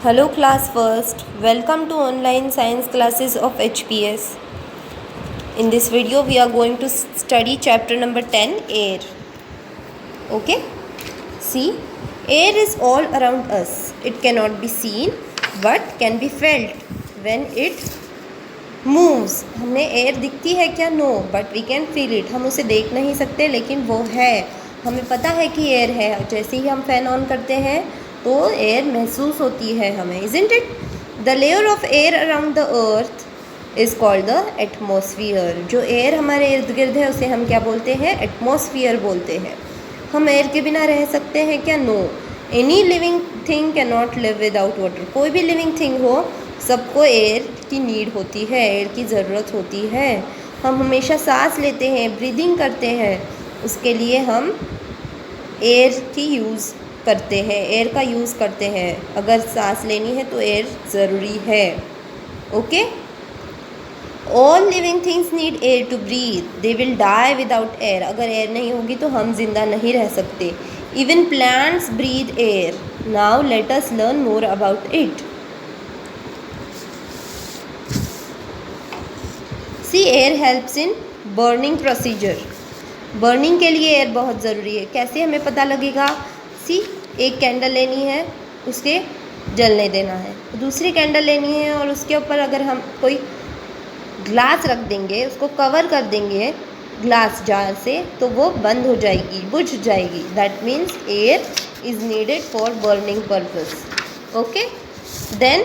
Hello class first. Welcome to online science classes of HPS. In this video we are going to study chapter number 10, air. Okay? See, air is all around us. It cannot be seen but can be felt when it moves. हमें air दिखती है क्या? No, but we can feel it. हम उसे देख नहीं सकते लेकिन वो है. हमें पता है कि एयर है. जैसे ही हम फैन ऑन करते हैं तो एयर महसूस होती है हमें. Isn't it? The layer of air around the earth is called the atmosphere. जो एयर हमारे इर्द गिर्द है उसे हम क्या बोलते हैं? एटमॉस्फियर बोलते हैं. हम एयर के बिना रह सकते हैं क्या? No. Any living thing can not live without water. कोई भी लिविंग थिंग हो, सबको एयर की नीड होती है, एयर की ज़रूरत होती है. हम हमेशा सांस लेते हैं, ब्रीदिंग करते हैं, उसके लिए हम एयर की यूज़ करते हैं, एयर का यूज़ करते हैं. अगर सांस लेनी है तो एयर ज़रूरी है. Okay. All living things need air to breathe. They will die without air. अगर एयर नहीं होगी तो हम जिंदा नहीं रह सकते. Even plants breathe air. Now let us learn more about it. See, air helps in burning procedure. Burning के लिए एयर बहुत ज़रूरी है. कैसे हमें पता लगेगा? सी, एक कैंडल लेनी है, उसके जलने देना है. दूसरी कैंडल लेनी है और उसके ऊपर अगर हम कोई ग्लास रख देंगे, उसको कवर कर देंगे ग्लास जार से, तो वो बंद हो जाएगी, बुझ जाएगी. That means air is needed for burning purpose. Okay. Then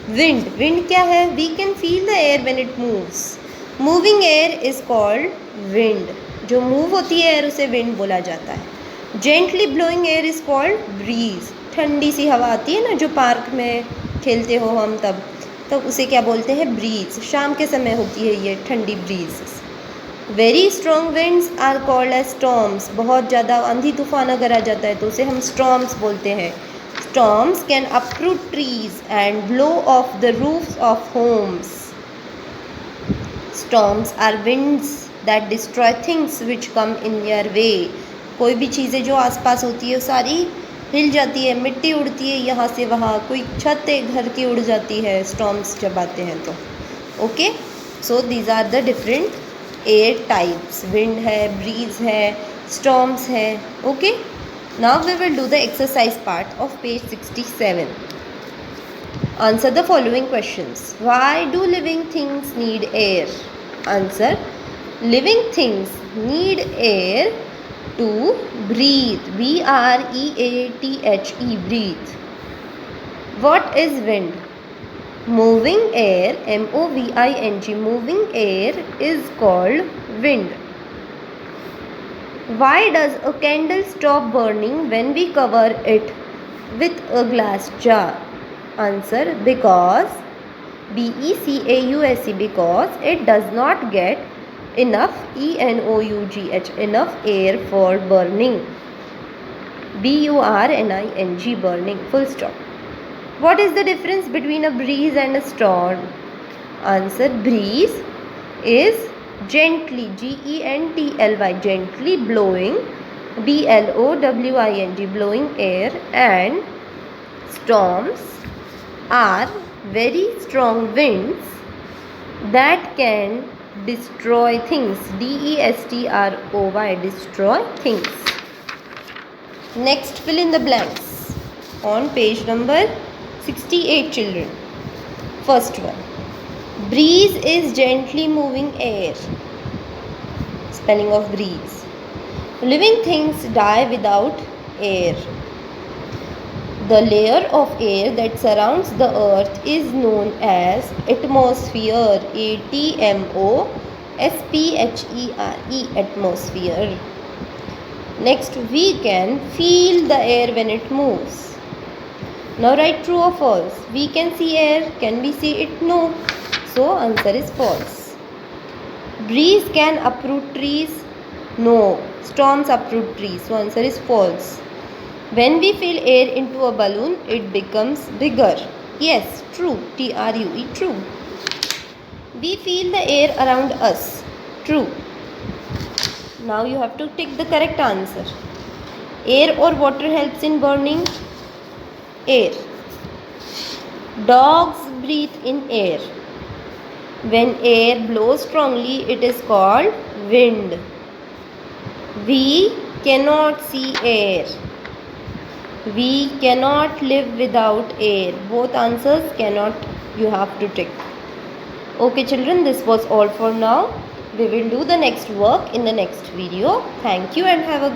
wind. Wind क्या है? We can feel the air when it moves. Moving air is called wind. जो मूव होती है एयर उसे विंड बोला जाता है. Gently blowing air is called breeze. ठंडी सी हवा आती है ना, जो पार्क में खेलते हो हम, तब उसे क्या बोलते हैं? ब्रीज. शाम के समय होती है ये ठंडी breeze. Very strong winds are called as storms. बहुत ज़्यादा आंधी तूफान अगर आ जाता है तो उसे हम स्टॉर्म्स बोलते हैं. Storms can uproot trees and blow off the roofs of homes. Storms are winds that destroy things which come in your way. कोई भी चीज़ें जो आसपास होती है सारी हिल जाती है, मिट्टी उड़ती है यहाँ से वहाँ, कोई छत घर की उड़ जाती है स्टॉर्म्स जब आते हैं तो. Okay. So these are the different air types. Wind है, ब्रीज है, स्टॉर्म्स है. Okay. Now we will do the exercise part of page 67. Answer the following questions. Why do living things need air? Answer. Living things need air to breathe. B-R-E-A-T-H-E, breathe. What is wind? Moving air, M-O-V-I-N-G, moving air is called wind. Why does a candle stop burning when we cover it with a glass jar? Answer. Because B-E-C-A-U-S-E, because it does not get enough E-N-O-U-G-H, enough air for burning. B-U-R-N-I-N-G, burning, full stop. What is the difference between a breeze and a storm? Answer. Breeze is gently, G-E-N-T-L-Y, gently blowing, B-L-O-W-I-N-G, blowing air, and storms are very strong winds that can destroy things, D-E-S-T-R-O-Y, destroy things. Next, fill in the blanks on page number 68, children. First one. Breeze is gently moving air. Spelling of breeze. Living things die without air. The layer of air that surrounds the earth is known as atmosphere. A-T-M-O-S-P-H-E-R-E, atmosphere. Next, we can feel the air when it moves. Now write true or false. We can see air. Can we see it? No. So answer is false. Breeze can uproot trees. No. Storms uproot trees. So answer is false. When we fill air into a balloon, it becomes bigger. Yes, true. T-R-U-E, true. We feel the air around us. True. Now you have to tick the correct answer. Air or water helps in burning? Air. Dogs breathe in air. When air blows strongly, it is called wind. We cannot see air. We cannot live without air. Both answers cannot, you have to tick. Okay children, this was all for now. We will do the next work in the next video. Thank you and have a